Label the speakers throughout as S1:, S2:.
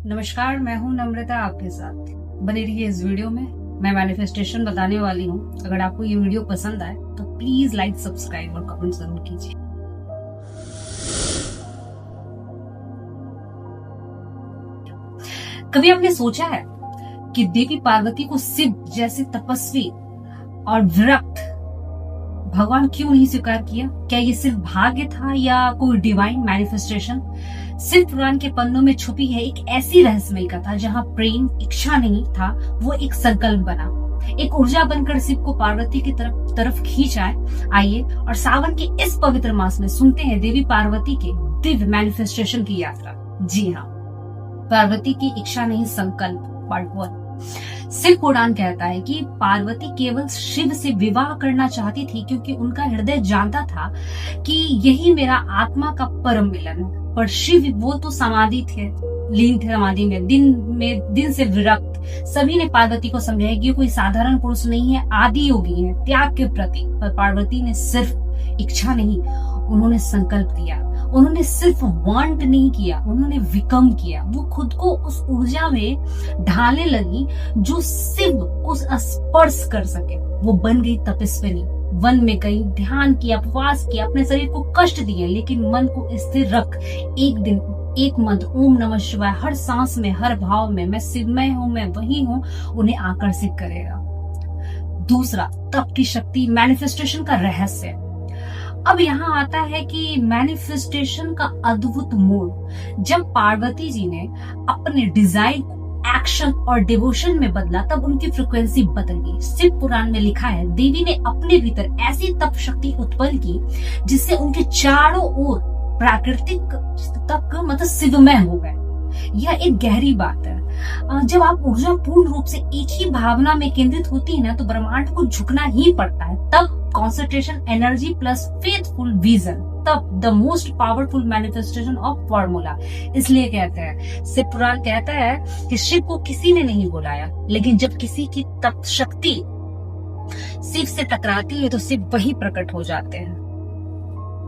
S1: नमस्कार, मैं हूं नम्रता आपके साथ। बने रहिए इस वीडियो में। मैं मैनिफेस्टेशन बताने वाली हूं। अगर आपको ये वीडियो पसंद आए तो प्लीज लाइक, सब्सक्राइब और कमेंट जरूर कीजिए। कभी आपने सोचा है कि देवी पार्वती को शिव जैसे तपस्वी और विरक्त भगवान क्यों नहीं स्वीकार किया? क्या ये सिर्फ भाग्य था या कोई डिवाइन मैनिफेस्टेशन? शिव पुराण के पन्नों में छुपी है एक ऐसी रहस्यमयी कथा जहाँ प्रेम इच्छा नहीं था, वो एक संकल्प बना, एक ऊर्जा बनकर शिव को पार्वती की तरफ खींच आए। आइए और सावन के इस पवित्र मास में सुनते हैं देवी पार्वती के दिव्य मैनिफेस्टेशन की यात्रा। जी हाँ, पार्वती की इच्छा नहीं, संकल्प, पार्ट 1। शिव पुराण कहता है कि पार्वती केवल शिव से विवाह करना चाहती थी क्योंकि उनका हृदय जानता था कि यही मेरा आत्मा का परम मिलन है। पर शिव वो तो समाधि थे, लीन थे समाधि में, दिन से विरक्त। सभी ने पार्वती को समझाया कि कोई साधारण पुरुष नहीं है, आदि योगी है, त्याग के प्रति। पर पार्वती ने सिर्फ इच्छा नहीं, उन्होंने संकल्प दिया। उन्होंने सिर्फ वांट नहीं किया, उन्होंने विकम किया। वो खुद को उस ऊर्जा में ढालने लगी जो शिव को स्पर्श कर सके। वो बन गई तपस्विनी। वन में गई, ध्यान किया, उपवास किया, अपने शरीर को कष्ट दिए, लेकिन मन को स्थिर रख। एक दिन एक मंत्र, ओम नमः शिवाय, हर सांस में, हर भाव में, मैं शिवमय हूँ, मैं वही हूँ, उन्हें आकर्षित करेगा। दूसरा, तप की शक्ति, मैनिफेस्टेशन का रहस्य। अब यहाँ आता है कि मैनिफेस्टेशन का अद्भुत मोड़। जब पार्वती जी ने अपने डिजाइन को एक्शन और डिवोशन में बदला, तब उनकी फ्रीक्वेंसी बदल गई। शिव पुराण में लिखा है, देवी ने अपने भीतर ऐसी तप शक्ति उत्पन्न की जिससे उनके चारों ओर प्राकृतिक तप मतलब शिवमय हो गए। यह एक गहरी बात है। जब आप ऊर्जा पूर्ण रूप से एक ही भावना में केंद्रित होती है ना, तो ब्रह्मांड को झुकना ही पड़ता है। तब concentration, energy plus faithful vision, तब the most powerful manifestation of formula. इसलिए कहते हैं, शिव पुराण कहता है कि शिव को किसी ने नहीं बुलाया, लेकिन जब किसी की तप शक्ति शिव से टकराती है तो शिव वही प्रकट हो जाते हैं।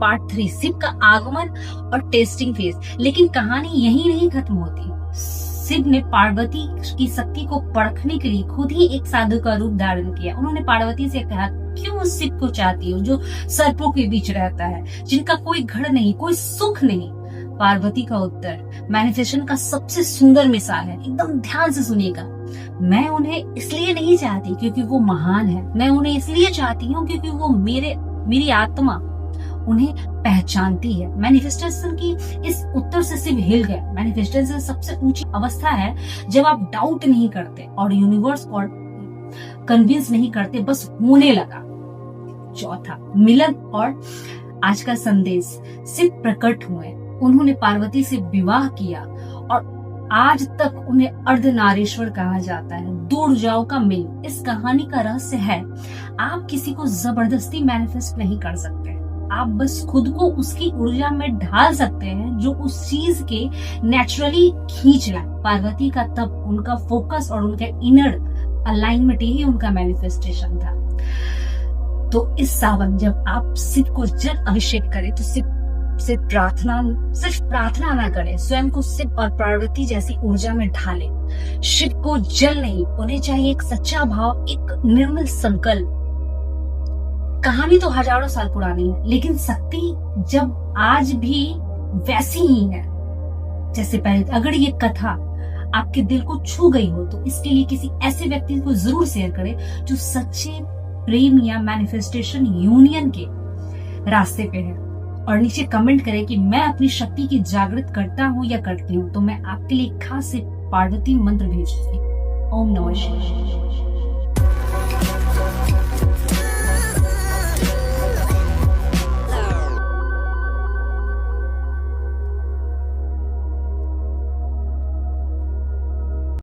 S1: पार्ट 3, शिव का आगमन और टेस्टिंग फेज। लेकिन कहानी यही नहीं खत्म होती। शिव ने पार्वती की शक्ति को परखने के लिए खुद ही एक साधु का रूप धारण किया। उन्होंने पार्वती से कहा, क्यों शिव को चाहती हो जो सर्पों के बीच रहता है, जिनका कोई घर नहीं, कोई सुख नहीं? पार्वती का उत्तर मैनिफेस्टेशन का सबसे सुंदर मिसाल है। एकदम ध्यान से सुनिएगा। मैं उन्हें इसलिए नहीं चाहती क्योंकि वो महान है, मैं उन्हें इसलिए चाहती हूँ क्योंकि वो मेरी आत्मा उन्हें पहचानती है। मैनिफेस्टेशन की इस उत्तर से शिव हिल गए। मैनिफेस्टेशन सबसे ऊंची अवस्था है जब आप डाउट नहीं करते और यूनिवर्स और कन्विंस नहीं करते, बस होने लगा। चौथा, मिलन और आज का संदेश। शिव प्रकट हुए, उन्होंने पार्वती से विवाह किया और आज तक उन्हें अर्धनारीश्वर कहा जाता है। दो ऊर्जाओं का मिलन। इस कहानी का रहस्य है, आप किसी को जबरदस्ती मैनिफेस्ट नहीं कर सकते, आप बस खुद को उसकी ऊर्जा में ढाल सकते हैं जो उस चीज के नेचुरली खींच लाए। पार्वती का तप, उनका फोकस और उनका इनर अलाइनमेंट, यही उनका मैनिफेस्टेशन था। तो इस सावन जब आप शिव को जल अभिषेक करें तो शिव से सिर्फ प्रार्थना ना करें, स्वयं को शिव और पार्वती जैसी ऊर्जा में ढालें। शिव को जल नहीं, उन्हें चाहिए एक सच्चा भाव, एक निर्मल संकल्प। कहानी तो हजारों साल पुरानी है, लेकिन शक्ति जब आज भी वैसी ही है जैसे पहले। अगर ये कथा आपके दिल को छू गई हो तो इसके लिए किसी ऐसे व्यक्ति को जरूर शेयर करें जो सच्चे प्रेम या मैनिफेस्टेशन यूनियन के रास्ते पे है, और नीचे कमेंट करें कि मैं अपनी शक्ति की जागृत करता हूँ या करती हूँ, तो मैं आपके लिए खास से पार्वती मंत्र भेजूंगी। ओम नमः शिवाय।